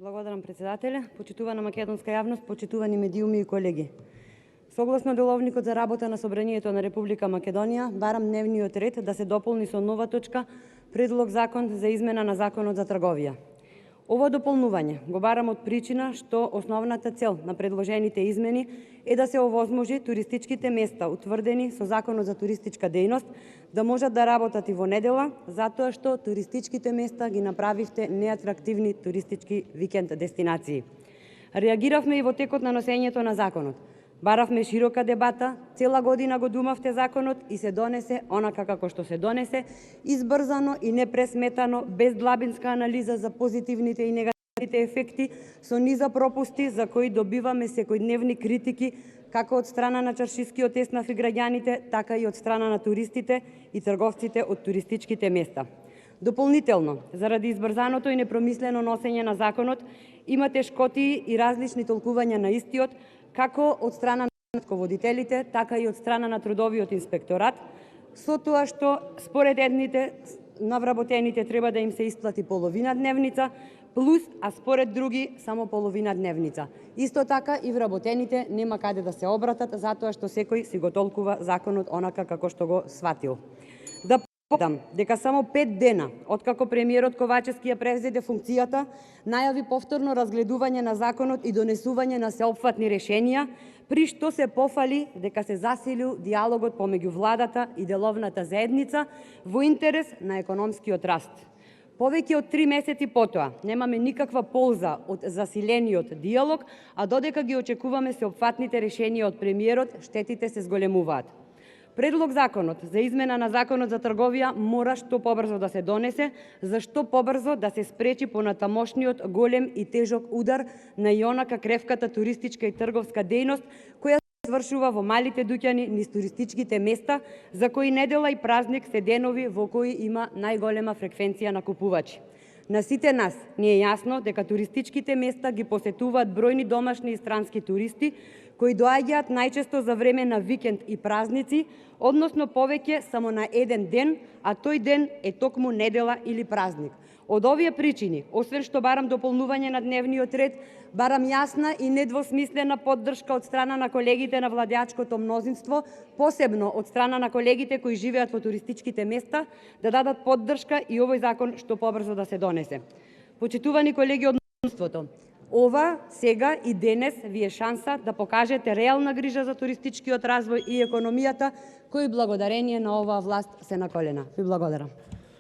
Благодарам, председателе. Почитувана македонска јавност, почитувани медиуми и колеги. Согласно деловникот за работа на Собранието на Република Македонија, барам дневниот ред да се дополни со нова точка Предлог закон за измена на Законот за трговија. Ово дополнување го барам од причина што основната цел на предложените измени е да се овозможи туристичките места утврдени со Законот за туристичка дејност да можат да работат и во недела, затоа што туристичките места ги направивте неатрактивни туристички викенд дестинации. Реагиравме и во текот на носењето на законот. Баравме широка дебата, цела година го думавте законот и се донесе онака како што се донесе, избрзано и непресметано, без длабинска анализа за позитивните и негативните ефекти, со низа пропусти за кои добиваме секојдневни критики како од страна на чаршискиот еснав и граѓаните, така и од страна на туристите и трговците од туристичките места. Дополнително, заради избрзаното и непромислено носење на законот, има тешкотии и различни толкувања на истиот, како од страна на рководителите, така и од страна на трудовиот инспекторат, со тоа што според едните навработените треба да им се исплати половина дневница, плюс, а според други само половина дневница. Исто така и вработените нема каде да се обратат, затоа што секој си го толкува законот онака како што го сватил. Да подам дека само 5 дена откако премиерот Ковачевски ја превзеде функцијата, најави повторно разгледување на законот и донесување на сеопфатни решенија, при што се пофали дека се засилил диалогот помеѓу владата и деловната заедница во интерес на економскиот раст. Повеќе од 3 месеци потоа немаме никаква полза од засилениот диалог, а додека ги очекуваме сеопфатните решенија од премиерот, штетите се зголемуваат. Предлог законот за измена на Законот за трговија мора што побрзо да се донесе, за што побрзо да се спречи понатамошниот голем и тежок удар на и онака кревката туристичка и трговска дејност, која се извршува во малите дуќани низ туристичките места, за кои недела и празник се денови во кои има најголема фреквенција на купувачи. На сите нас ни е јасно дека туристичките места ги посетуваат бројни домашни и странски туристи, кои доаѓаат најчесто за време на викенд и празници, односно повеќе само на еден ден, а тој ден е токму недела или празник. Од овие причини, освен што барам дополнување на дневниот ред, барам јасна и недвосмислена поддршка од страна на колегите на владеачкото мнозинство, посебно од страна на колегите кои живеат во туристичките места, да дадат поддршка и овој закон што побрзо да се донесе. Почитувани колеги од мнозинството, ова сега и денес ви е шанса да покажете реална грижа за туристичкиот развој и економијата, кои благодарение на оваа власт се на колена. Ви благодарам.